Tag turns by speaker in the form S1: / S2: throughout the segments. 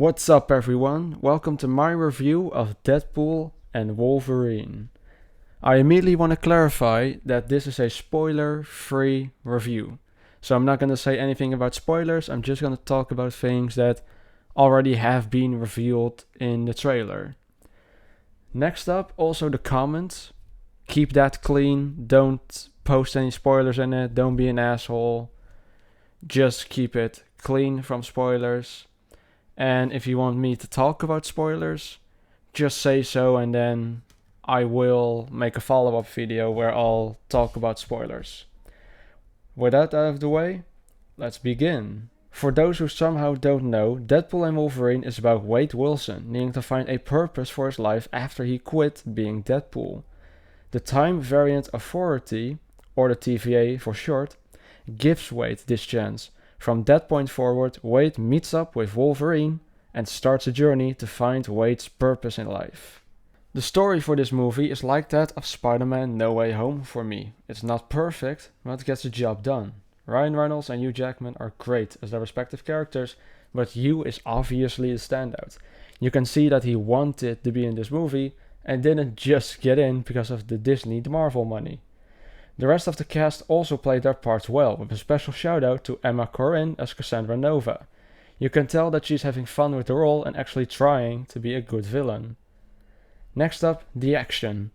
S1: What's up everyone, welcome to my review of Deadpool and Wolverine. I immediately want to clarify that this is a spoiler-free review. So I'm not going to say anything about spoilers, I'm just going to talk about things that already have been revealed in the trailer. Next up, also the comments. Keep that clean, don't post any spoilers in it, don't be an asshole. Just keep it clean from spoilers. And if you want me to talk about spoilers, just say so and then I will make a follow-up video where I'll talk about spoilers. With that out of the way, let's begin. For those who somehow don't know, Deadpool and Wolverine is about Wade Wilson needing to find a purpose for his life after he quit being Deadpool. The Time Variant Authority, or the TVA for short, gives Wade this chance. From that point forward, Wade meets up with Wolverine and starts a journey to find Wade's purpose in life. The story for this movie is like that of Spider-Man No Way Home for me. It's not perfect, but it gets the job done. Ryan Reynolds and Hugh Jackman are great as their respective characters, but Hugh is obviously the standout. You can see that he wanted to be in this movie and didn't just get in because of the Disney Marvel money. The rest of the cast also played their parts well, with a special shout out to Emma Corrin as Cassandra Nova. You can tell that she's having fun with the role and actually trying to be a good villain. Next up, the action.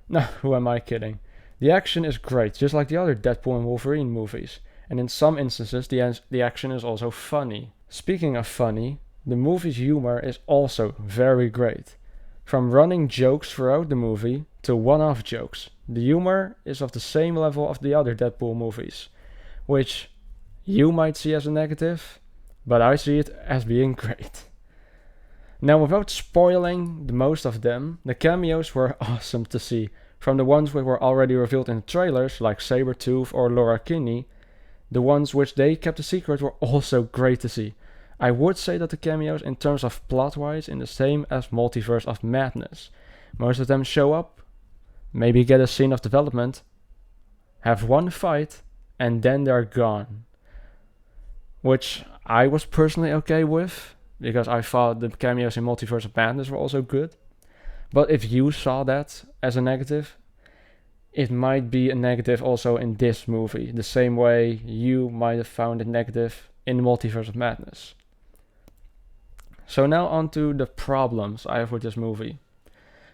S1: No, who am I kidding? The action is great, just like the other Deadpool and Wolverine movies, and in some instances the action is also funny. Speaking of funny, the movie's humor is also very great. From running jokes throughout the movie to one-off jokes, the humor is of the same level of the other Deadpool movies, which you might see as a negative, but I see it as being great. Now, without spoiling the most of them, the cameos were awesome to see. From the ones which were already revealed in the trailers, like Sabretooth or Laura Kinney, the ones which they kept a secret were also great to see. I would say that the cameos in terms of plot-wise in the same as Multiverse of Madness. Most of them show up, maybe get a scene of development, have one fight, and then they're gone. Which I was personally okay with, because I thought the cameos in Multiverse of Madness were also good. But if you saw that as a negative, it might be a negative also in this movie, the same way you might have found it negative in the Multiverse of Madness. So now on to the problems I have with this movie.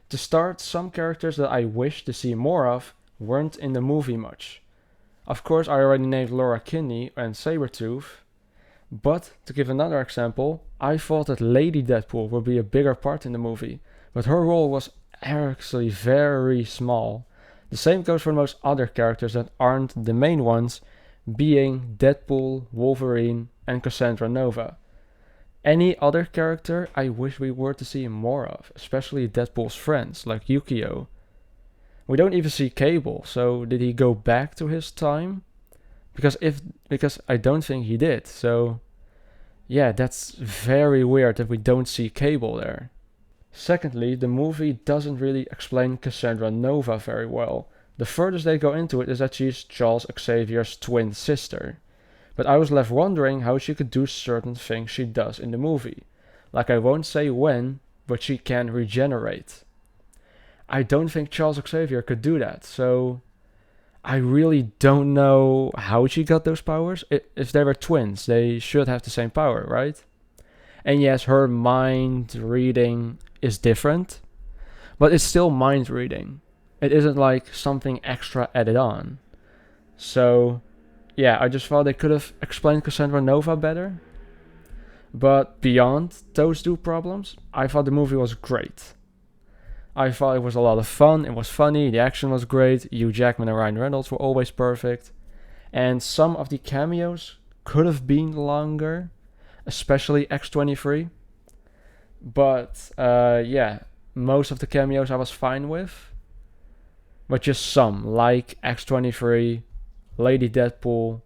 S1: To start, some characters that I wish to see more of weren't in the movie much. Of course, I already named Laura Kinney and Sabretooth, but to give another example, I thought that Lady Deadpool would be a bigger part in the movie, but her role was actually very small. The same goes for most other characters that aren't the main ones, being Deadpool, Wolverine, and Cassandra Nova. Any other character I wish we were to see more of, especially Deadpool's friends, like Yukio. We don't even see Cable, so did he go back to his time? Because I don't think he did, so yeah, that's very weird that we don't see Cable there. Secondly, the movie doesn't really explain Cassandra Nova very well. The furthest they go into it is that she's Charles Xavier's twin sister. But I was left wondering how she could do certain things she does in the movie. Like, I won't say when, but she can regenerate. I don't think Charles Xavier could do that, so I really don't know how she got those powers. If they were twins, they should have the same power, right? And yes, her mind reading is different, but it's still mind reading. It isn't like something extra added on. So yeah, I just thought they could have explained Cassandra Nova better. But beyond those two problems, I thought the movie was great. I thought it was a lot of fun, it was funny, the action was great, Hugh Jackman and Ryan Reynolds were always perfect. And some of the cameos could have been longer, especially X-23. But yeah, most of the cameos I was fine with. But just some, like X-23, Lady Deadpool,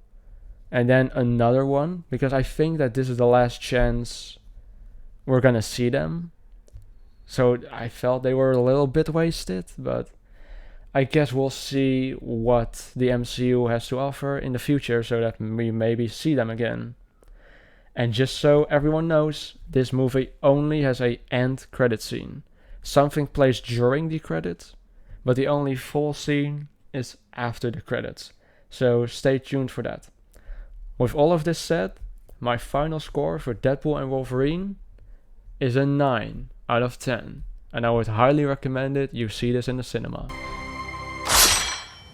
S1: and then another one, because I think that this is the last chance we're gonna see them. So I felt they were a little bit wasted, but I guess we'll see what the MCU has to offer in the future so that we maybe see them again. And just so everyone knows, this movie only has a end credit scene. Something plays during the credits, but the only full scene is after the credits. So stay tuned for that. With all of this said, my final score for Deadpool and Wolverine is a 9 out of 10. And I would highly recommend it you see this in the cinema.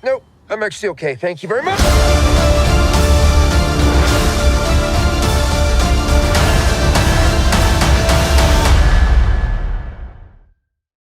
S2: Nope, I'm actually okay. Thank you very much.